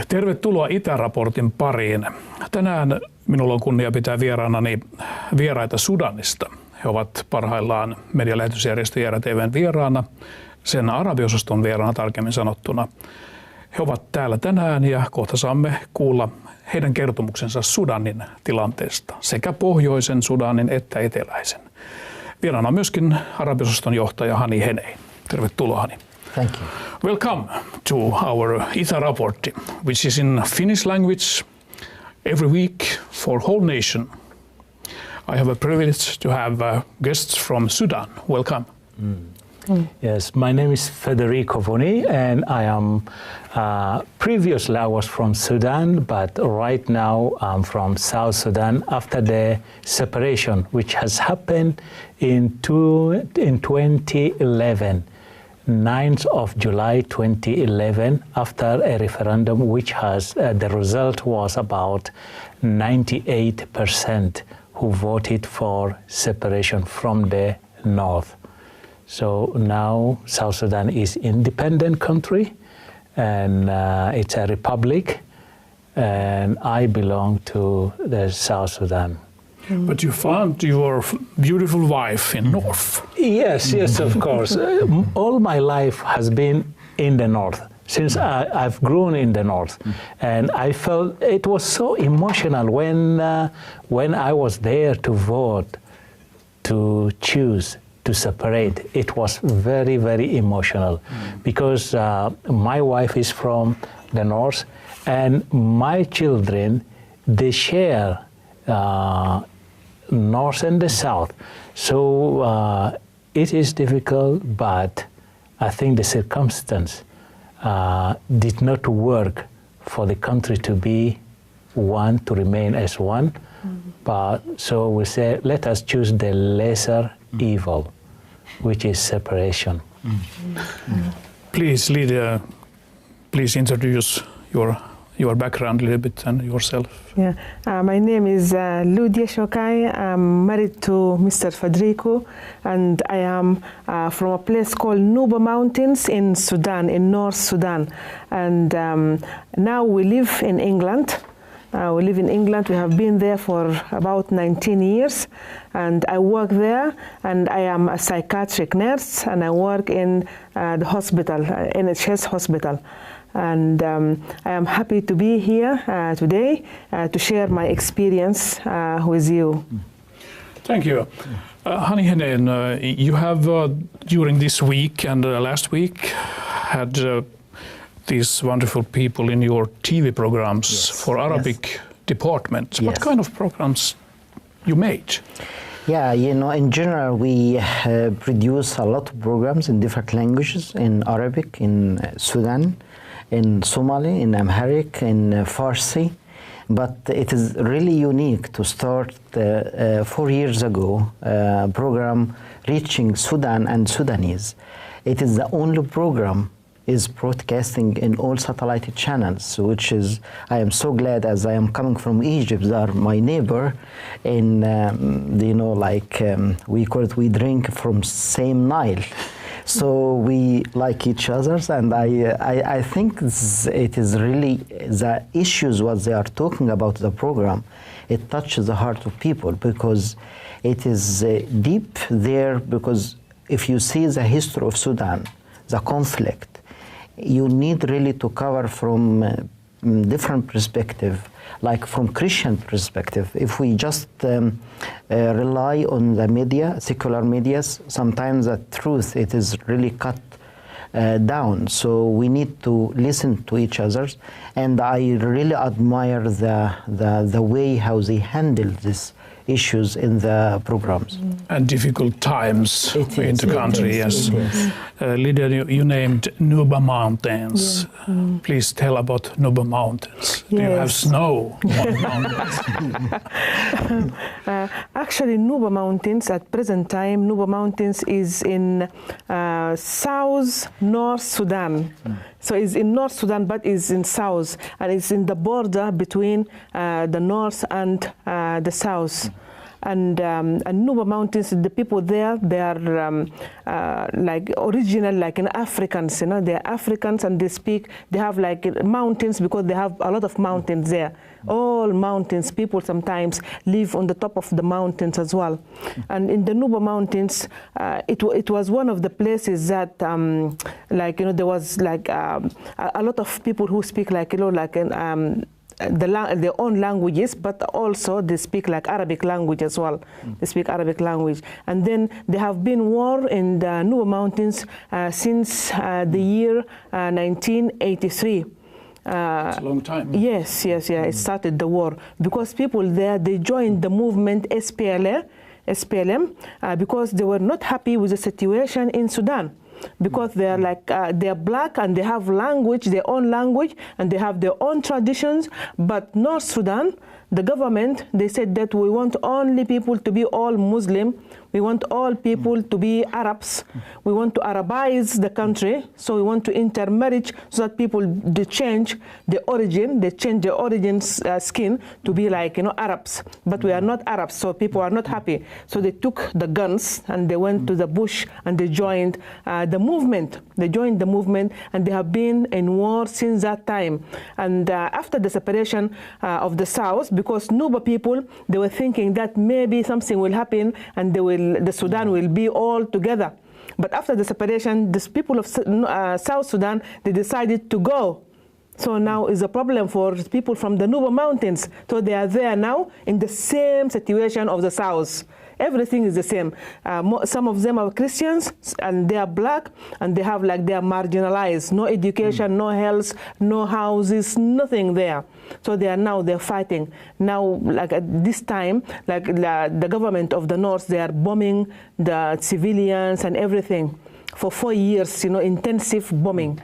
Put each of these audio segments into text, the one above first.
Tervetuloa Itäraportin pariin. Tänään minulla on kunnia pitää vieraanani vieraita Sudanista. He ovat parhaillaan medialähetysjärjestö JRTV:n vieraana, sen arabiosaston vieraana tarkemmin sanottuna. He ovat täällä tänään ja kohta saamme kuulla heidän kertomuksensa Sudanin tilanteesta, sekä pohjoisen Sudanin että eteläisen. Vieraana on myöskin arabiosaston johtaja Hani Henei. Tervetuloa, Hani. Thank you. Welcome to our Itä-Report, which is in Finnish language every week for whole nation. I have a privilege to have guests from Sudan. Welcome. Yes, my name is Federico Voni, and I am previously I was from Sudan, but right now I'm from South Sudan after the separation, which has happened in 2011. 9th of July 2011, after a referendum which has, the result was about 98% who voted for separation from the north. So now South Sudan is independent country, and it's a republic, and I belong to the South Sudan. But you found your beautiful wife in North. Yes, of course. All my life has been in the North, since I've grown in the North. And I felt it was so emotional when I was there to vote, to choose, to separate. It was very, very emotional because my wife is from the North, and my children, they share North and the South. So it is difficult, but I think the circumstance did not work for the country to be one, to remain as one. But so we say, let us choose the lesser evil, which is separation. Please, Lydia, please introduce your background a little bit and yourself. Yeah, my name is Lydia Shokai. I'm married to Mr. Federico, and I am from a place called Nuba Mountains in Sudan, in North Sudan. And now we live in England. We have been there for about 19 years, and I work there, and I am a psychiatric nurse, and I work in the hospital, NHS hospital. And I am happy to be here today to share my experience with you. Thank you. Hani Henei, you have during this week and last week had these wonderful people in your TV programs for Arabic department. What kind of programs you made? Yeah, in general, we produce a lot of programs in different languages, in Arabic, in Sudan, in Somali, in Amharic, in Farsi. But it is really unique to start 4 years ago a program reaching Sudan and Sudanese. It is the only program is broadcasting in all satellite channels, which is, I am so glad, as I am coming from Egypt, they are my neighbor, and we call it, we drink from same Nile. So we like each other, and I think it is really the issues what they are talking about the program. It touches the heart of people because it is deep there. Because if you see the history of Sudan, the conflict, you need really to cover from different perspective, like from Christian perspective. If we just rely on the media, secular medias, sometimes the truth, it is really cut down. So we need to listen to each other, and I really admire the way how they handle these issues in the programs. And difficult times in the country, yes. Lydia, you named Nuba Mountains. Yeah. Please tell about Nuba Mountains. Do you have snow on the mountains? Actually, Nuba Mountains, at present time, Nuba Mountains is in North Sudan. So it's in North Sudan, but it's in south, and it's in the border between the north and the south. and Nuba Mountains, the people there, they are like original, like in Africans, you know, they're Africans, and they have like mountains, because they have a lot of mountains there. All mountains, people sometimes live on the top of the mountains as well. And in the Nuba Mountains, it was one of the places that, like, you know, there was like a lot of people who speak like, you know, like their own languages, but also they speak like Arabic language as well. They speak Arabic language. And then there have been war in the Nuba Mountains since the year 1983. It's a long time. Yes, it started the war because people there, they joined the movement SPLM, because they were not happy with the situation in Sudan. Because they are like they're black and they have language, their own language, and they have their own traditions. But North Sudan, the government, they said that we want only people to be all Muslim. We want all people to be Arabs. We want to Arabize the country. So we want to intermarriage so that people, they change the origin, they change the origin skin to be like, you know, Arabs. But we are not Arabs, so people are not happy. So they took the guns and they went to the bush and they joined the movement. They joined the movement, and they have been in war since that time. And after the separation of the South, because Nuba people, they were thinking that maybe something will happen and the Sudan will be all together. But after the separation, the people of South Sudan, they decided to go. So now is a problem for people from the Nuba Mountains. So they are there now in the same situation of the South. Everything is the same. Some of them are Christians, and they are black, and they have like, they are marginalized. No education, no health, no houses, nothing there. So they're fighting. Now, like at this time, like the government of the North, they are bombing the civilians and everything for 4 years, you know, intensive bombing.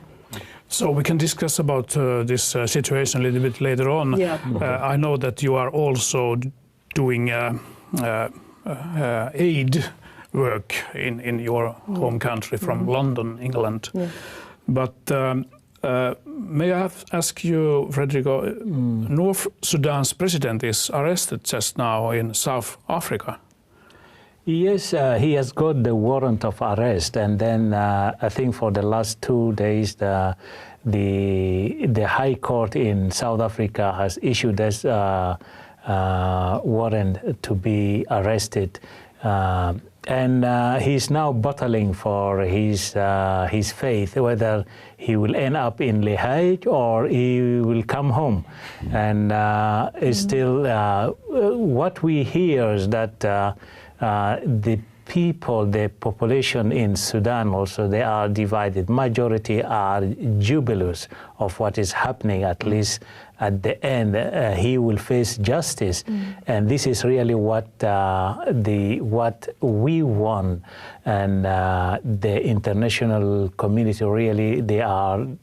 So we can discuss about this situation a little bit later on. Yeah. I know that you are also doing aid work in your home country from London, England. Yeah. But may I ask you, Frederico, North Sudan's president is arrested just now in South Africa. Yes, he has got the warrant of arrest, and then I think for the last 2 days the High Court in South Africa has issued this warrant to be arrested, and he's now battling for his faith, whether he will end up in Le Hague or he will come home. And it's still what we hear is that the people, the population in Sudan also, they are divided. Majority are jubilous of what is happening, at least at the end. He will face justice. And this is really what we want. And the international community really,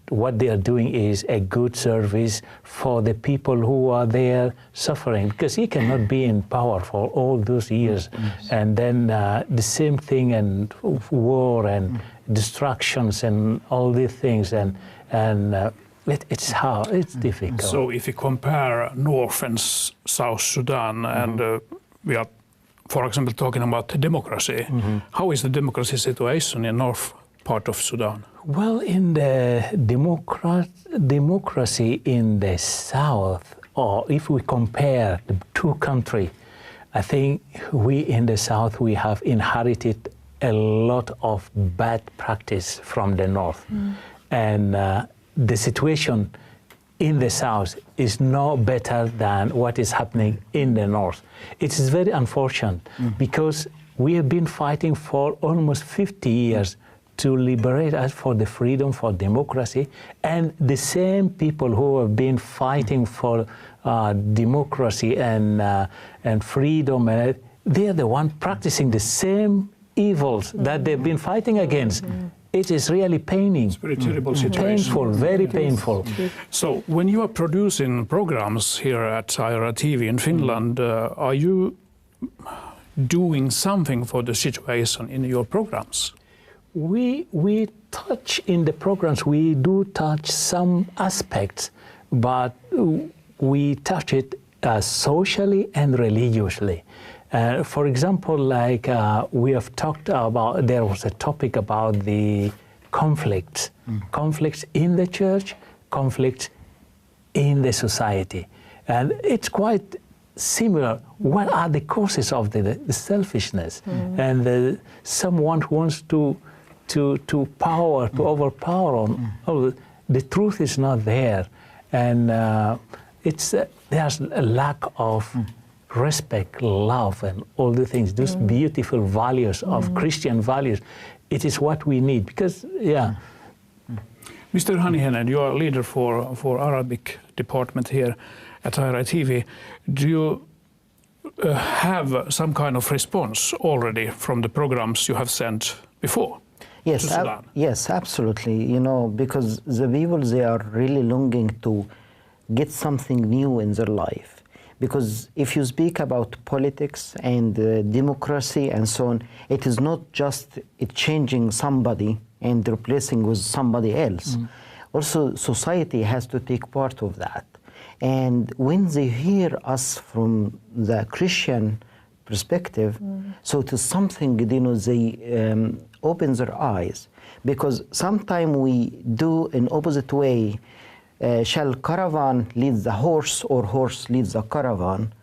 what they are doing is a good service for the people who are there suffering, because he cannot be in power for all those years. And then the same thing, and war and destructions and all these things, and it's hard, it's difficult. So if you compare North and South Sudan, and we are, for example, talking about democracy, how is the democracy situation in North part of Sudan? Well, in the democracy in the South, or if we compare the two countries, I think we in the South, we have inherited a lot of bad practice from the North. And the situation in the South is no better than what is happening in the North. It is very unfortunate because we have been fighting for almost 50 years to liberate us for the freedom, for democracy, and the same people who have been fighting for democracy and freedom, they are the ones practicing the same evils that they've been fighting against. It is really paining. It's a very terrible situation. Painful, very painful. So when you are producing programs here at IRA TV in Finland, are you doing something for the situation in your programs? We touch in the programs, we do touch some aspects, but we touch it socially and religiously. For example, like we have talked about, there was a topic about the conflicts, conflicts in the church, conflicts in the society. And it's quite similar. What are the causes of the selfishness? And someone who wants to overpower on. Oh, the truth is not there, and there's a lack of respect, love, and all the things. Those beautiful values of Christian values. It is what we need because, Mr. Hanihenen, you are leader for Arabic department here at IRI TV. Do you have some kind of response already from the programs you have sent before? Yes, yes, absolutely. You know, because the people, they are really longing to get something new in their life. Because if you speak about politics and democracy and so on, it is not just changing somebody and replacing with somebody else. Also, society has to take part of that. And when they hear us from the Christian perspective, so it is something, you know, they open their eyes. Because sometimes we do in opposite way, shall caravan lead the horse or horse leads the caravan?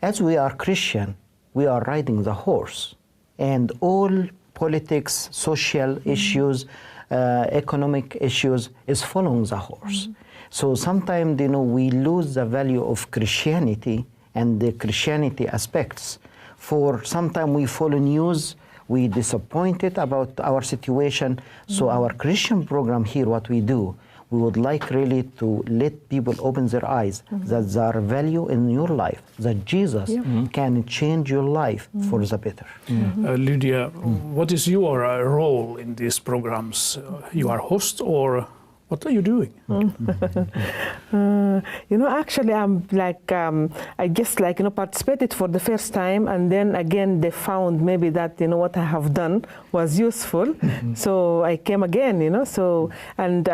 As we are Christian, we are riding the horse. And all politics, social issues, economic issues is following the horse. So sometimes, you know, we lose the value of Christianity and the Christianity aspects. For sometimes we follow news, we disappointed about our situation. So our Christian program here, what we do, we would like really to let people open their eyes that there are value in your life, that Jesus can change your life for the better. Lydia, what is your role in these programs? You are host or what are you doing? You know, actually, I'm like, I just like, you know, participated for the first time, and then again they found maybe that, you know, what I have done was useful. So I came again, you know, so, and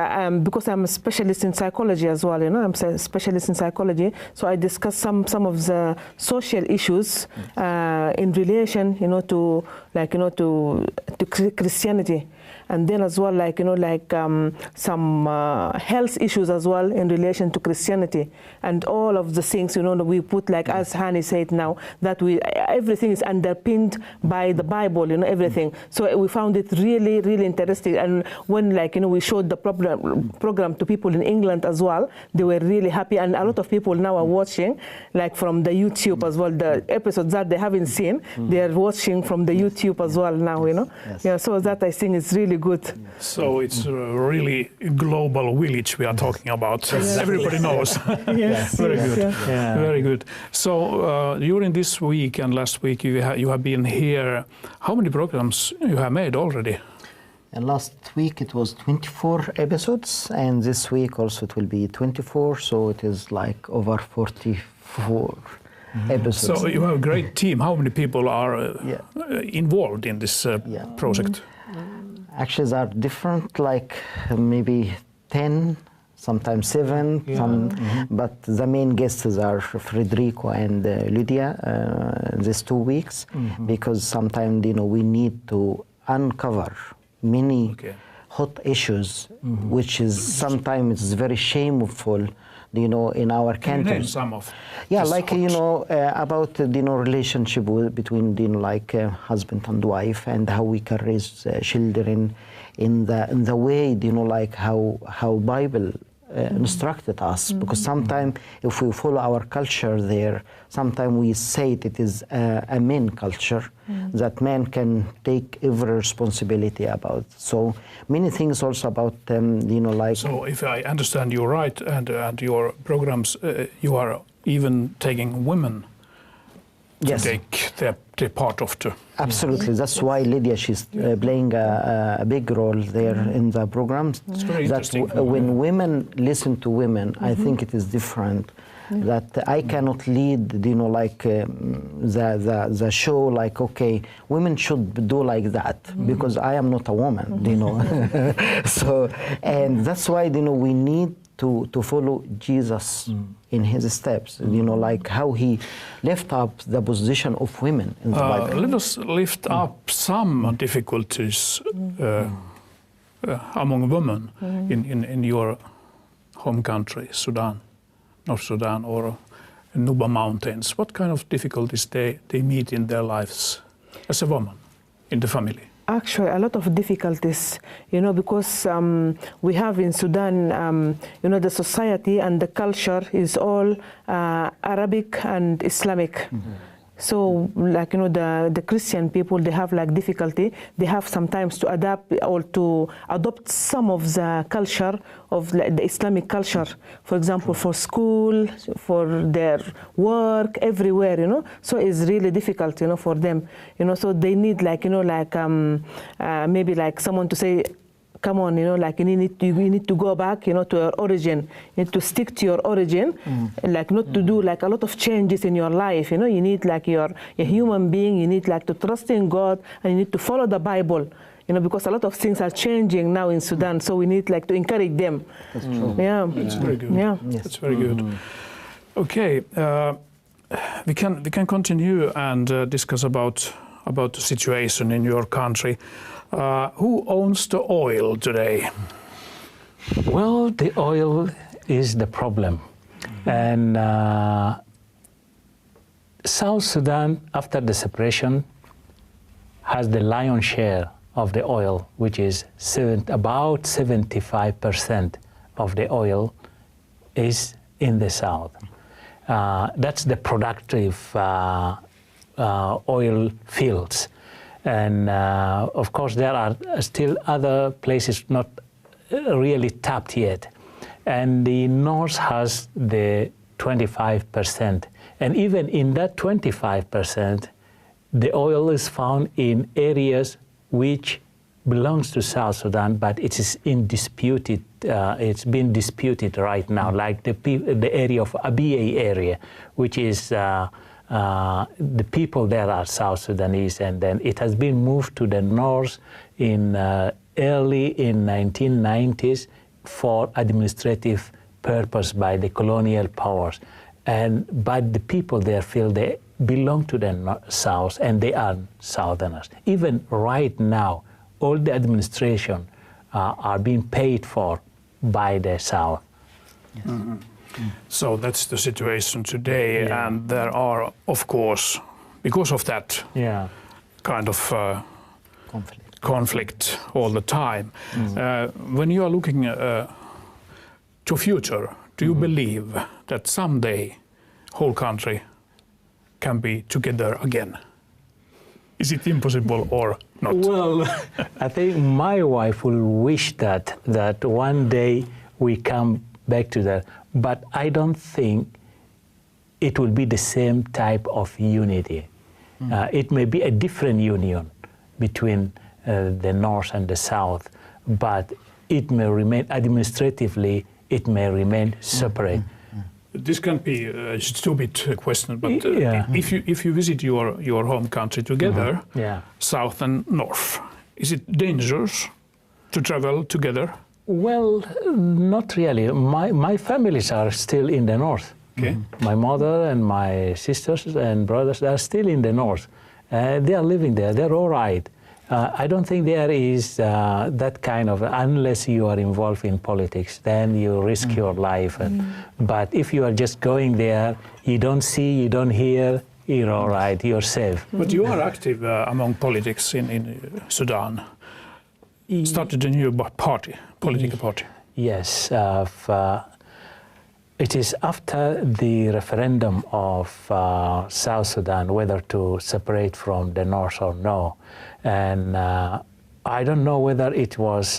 because I'm a specialist in psychology as well, you know, I'm a specialist in psychology, so I discussed some of the social issues in relation, you know, to, like, you know, to Christianity. And then as well, like, you know, like some health issues as well in relation to Christianity, and all of the things, you know, we put, like as Hani said now, that everything is underpinned by the Bible, you know, everything. So we found it really, really interesting. And when, like, you know, we showed the program to people in England as well, they were really happy. And a lot of people now are watching, like from the YouTube as well, the episodes that they haven't seen, they are watching from the YouTube as well now, you know. Yeah, so that I think is really good. So it's a really global village we are talking about. Everybody knows. Very good. Very good. So during this week and last week you have been here. How many programs you have made already? And last week it was 24 episodes, and this week also it will be 24. So it is like over 44 episodes. So you have a great team. How many people are involved in this project? Actually, they are different, like maybe 10, sometimes 7, but the main guests are Federico and Lydia these 2 weeks, because sometimes, you know, we need to uncover many hot issues, which is sometimes it's very shameful, you know, in our country. Some of like hot. You know, about you know, relationship between, you know, like husband and wife, and how we can raise children in the way, you know, like how Bible instructed us. Because sometimes if we follow our culture there, sometimes we say it is a man culture, that man can take every responsibility about. So many things also about you know, like. So if I understand you right, and your programs, you are even taking women to take the part of the. Absolutely, that's why Lydia, she's playing a big role there in the program. It's very interesting. When women listen to women, I think it is different. that I cannot lead, like the show, like, okay, women should do like that, because I am not a woman, So, and that's why, we need to follow Jesus in his steps, like how he left up the position of women in the Bible. Let us lift up some difficulties among women in your home country, Sudan, North Sudan, or Nuba Mountains. What kind of difficulties they meet in their lives as a woman in the family? Actually, a lot of difficulties, because we have in Sudan, the society and the culture is all Arabic and Islamic. So, like, the Christian people, they have like difficulty. They have sometimes to adapt or to adopt some of the culture of the Islamic culture. For example, for school, for their work, everywhere, So it's really difficult, for them, So they need like, maybe like someone to say, come on, like you need to go back, to your origin. You need to stick to your origin, like not to do like a lot of changes in your life. You need like you're a human being. You need like to trust in God, and you need to follow the Bible. Because a lot of things are changing now in Sudan. So we need like to encourage them. That's true. Yeah, That's very good. Yeah, Yes. That's very good. Okay, we can continue and discuss about the situation in your country. Who owns the oil today? Well, the oil is the problem. And South Sudan, after the separation, has the lion's share of the oil, which is about 75% of the oil is in the south. That's the productive oil fields. And of course, there are still other places not really tapped yet. And the north has the 25%. And even in that 25%, the oil is found in areas which belongs to South Sudan, but it is in disputed. It's been disputed right now, like the area of Abyei area, which is the people there are South Sudanese, and then it has been moved to the north in early in 1990s for administrative purpose by the colonial powers. But the people there feel they belong to the south, and they are Southerners. Even right now, all the administration are being paid for by the south. Yes. Mm-hmm. So that's the situation today, and there are, of course, because of that kind of conflict all the time. When you are looking to future, do you believe that someday whole country can be together again? Is it impossible or not? Well, I think my wife will wish that one day we come back to that. But I don't think it will be the same type of unity. It may be a different union between the north and the south, but it may remain administratively, it may remain separate. This can be a stupid question, but if you visit your home country together, south and north, is it dangerous to travel together? Well, not really. My families are still in the north. Okay. My mother and my sisters and brothers are still in the north. They are living there. They're all right. I don't think there is that kind of, unless you are involved in politics, then you risk your life. But if you are just going there, you don't see, you don't hear, you're all right, you're safe. But you are active among politics in Sudan. Started a new political party. Yes. It is after the referendum of South Sudan, whether to separate from the north or no. And I don't know whether it was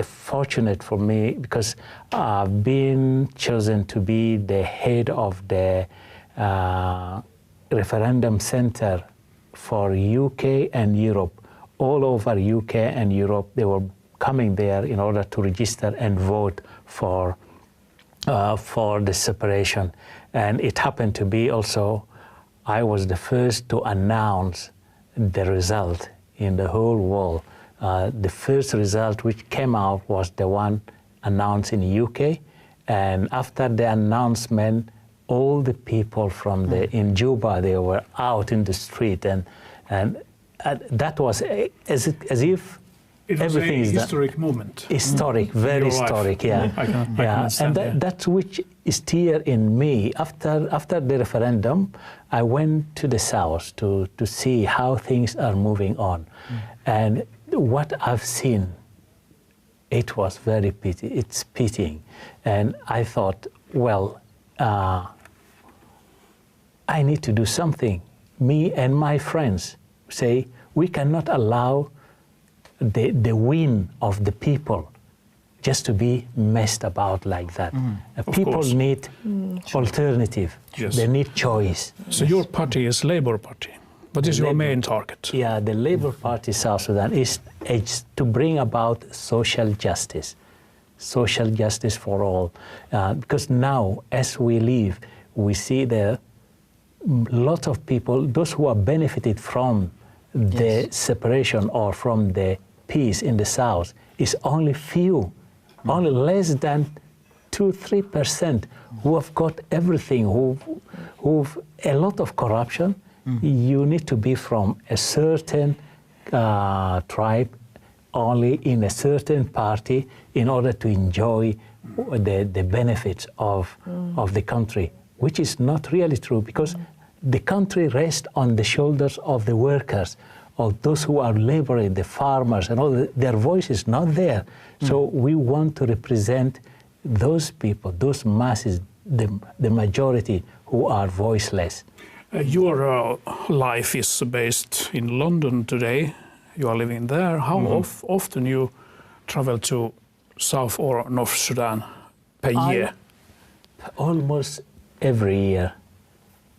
fortunate for me, because I've been chosen to be the head of the referendum center for UK and Europe. All over UK and Europe, they were coming there in order to register and vote for for the separation. And it happened to be also, I was the first to announce the result in the whole world. The first result which came out was the one announced in the UK. And after the announcement, all the people from in Juba, they were out in the street. And that was as if it was everything a is historic moment. Historic, very historic, yeah. I can and understand, that's which is still in me. After the referendum, I went to the south to see how things are moving on. And what I've seen, it was very it's pitying. And I thought, well, I need to do something. Me and my friends say, we cannot allow the win of the people just to be messed about like that. People need alternative. Yes. They need choice. So your party is Labour Party. What is your main target? Yeah, the Labour Party South Sudan is to bring about social justice for all. Because now, as we live, we see there lots of people, those who are benefited from the separation or from the peace in the South, is only few, only less than 2-3% who have got everything, who've a lot of corruption. You need to be from a certain tribe, only in a certain party, in order to enjoy the benefits of the country, which is not really true, because the country rests on the shoulders of the workers, of those who are laboring, the farmers, and all. Their voice is not there. So we want to represent those people, those masses, the majority who are voiceless. Your life is based in London today. You are living there. How often you travel to South or North Sudan per year? Almost every year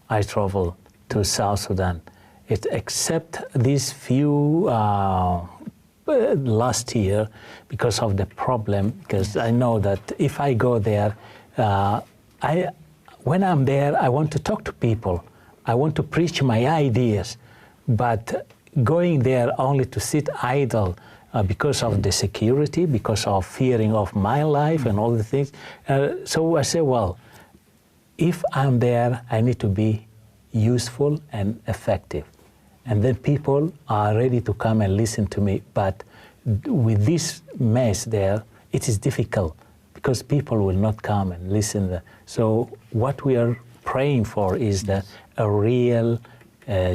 I travel to South Sudan. Except these few last year, because of the problem, because I know that if I go there, when I'm there, I want to talk to people. I want to preach my ideas, but going there only to sit idle because of the security, because of fearing of my life and all the things. So I say, well, if I'm there, I need to be useful and effective. And then people are ready to come and listen to me. But with this mess there, it is difficult because people will not come and listen. So what we are praying for is that a real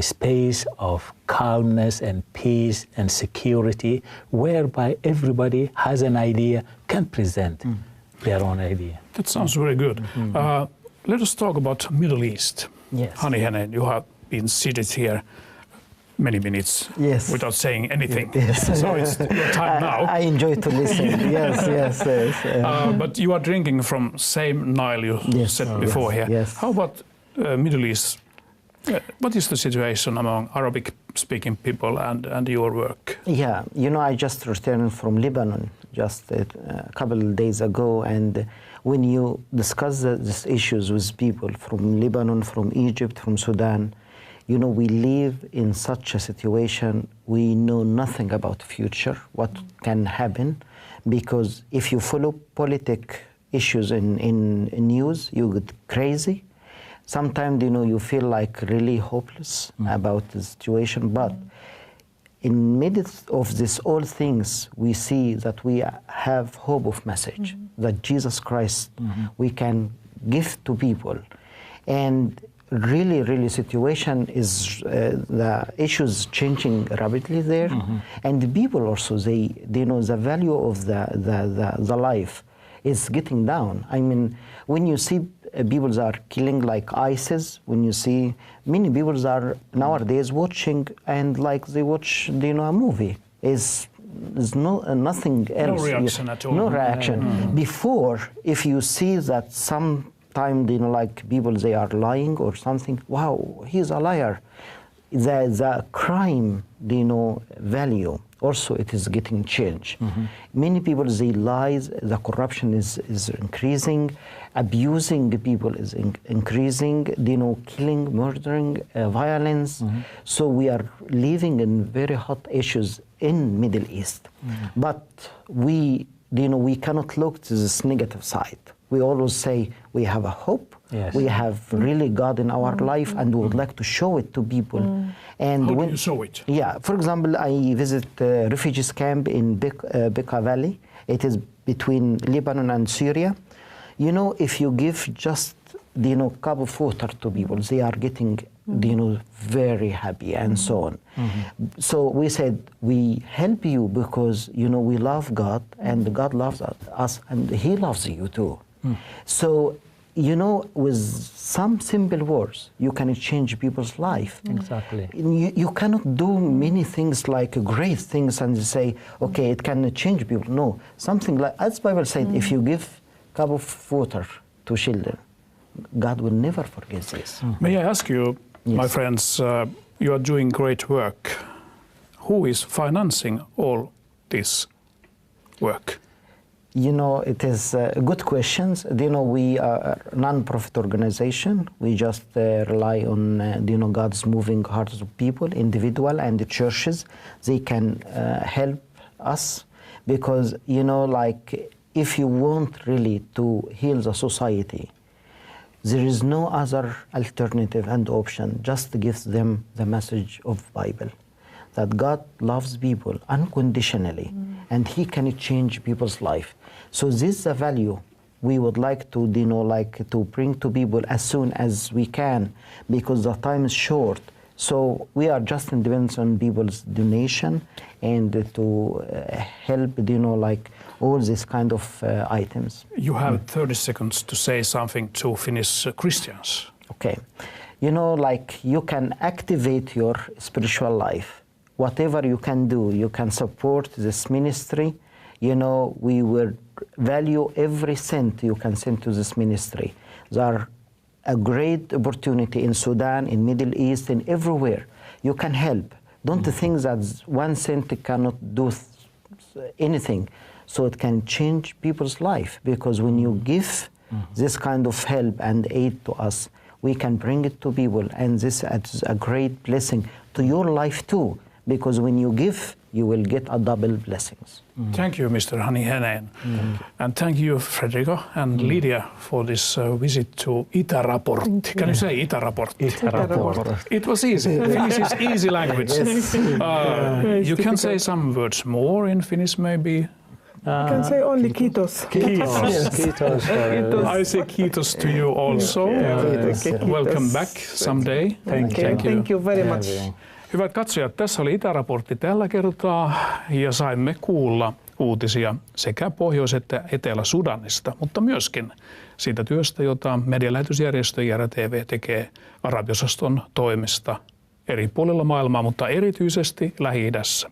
space of calmness and peace and security, whereby everybody has an idea, can present their own idea. That sounds very good. Let us talk about Middle East. Yes. Hani Henen, you have been seated here many minutes without saying anything. Yes. So it's your time now. I enjoy to listen. yes. But you are drinking from same Nile you said before here. Yes. How about Middle East? What is the situation among Arabic-speaking people and your work? Yeah, I just returned from Lebanon just a couple of days ago, and when you discuss these issues with people from Lebanon, from Egypt, from Sudan, we live in such a situation. We know nothing about the future, what can happen, because if you follow politic issues in news, you get crazy. Sometimes, you feel like really hopeless about the situation. But in midst of this all things, we see that we have hope of message, that Jesus Christ we can give to people. And really situation is, the issues changing rapidly there. And the people also, they know the value of the life is getting down. I mean, when you see people are killing like ISIS, when you see many people are nowadays watching and like they watch a movie, is nothing else. No reaction at all. No reaction. Before, if you see that sometime like people they are lying or something, wow, he's a liar. The crime value also it is getting changed. Many people, they lies, the corruption is increasing, abusing people is increasing, you know, killing, murdering, violence. So we are living in very hot issues in Middle East. But we, you know, we cannot look to this negative side. We always say we have a hope. Yes. We have really God in our life, and we would like to show it to people. And How do when you show it? yeah, for example, I visit refugees camp in Bekaa Valley. It is between Lebanon and Syria. You know, if you give just, you know, cup of water to people, they are getting, you know, very happy and so on. So we said, we help you because, you know, we love God and God loves us and He loves you too. So, you know, with some simple words, you can change people's life. Exactly. You cannot do many things like great things and say, okay, it can change people. No, something like, as Bible said, if you give a cup of water to children, God will never forget this. May I ask you, my Yes. friends, you are doing great work. Who is financing all this work? You know, it is good questions. You know, we are a non-profit organization. We just rely on, you know, God's moving hearts of people, individual and the churches. They can help us because, you know, like if you want really to heal the society, there is no other alternative and option. Just give them the message of Bible, that God loves people unconditionally, and He can change people's life. So this is a value we would like to, you know, like to bring to people as soon as we can, because the time is short. So we are just depends on people's donation and to help, you know, like all these kind of items. You have 30 seconds to say something to Finnish Christians. Okay. You know, like you can activate your spiritual life. Whatever you can do, you can support this ministry. You know, we will value every cent you can send to this ministry. There are a great opportunity in Sudan, in Middle East, and everywhere. You can help. Don't think that 1 cent cannot do anything. So it can change people's life, because when you give this kind of help and aid to us, we can bring it to people, and this is a great blessing to your life too, because when you give, you will get a double blessings. Thank you, Mr. Hani Hänen. And thank you, Frederico and Lydia, for this visit to Itäraportti. Can you say Itäraportti? Itäraportti. It was easy. Finnish is easy language. You can say some words more in Finnish, maybe. You can say only kiitos. Kiitos. I say kiitos to you also. Welcome back someday. Thank you very much. Hyvät katsojat, tässä oli Itäraportti tällä kertaa ja saimme kuulla uutisia sekä Pohjois- että Etelä-Sudanista, mutta myöskin siitä työstä, jota medialähetysjärjestö IRTV tekee arabiosaston toimesta eri puolilla maailmaa, mutta erityisesti Lähi-idässä.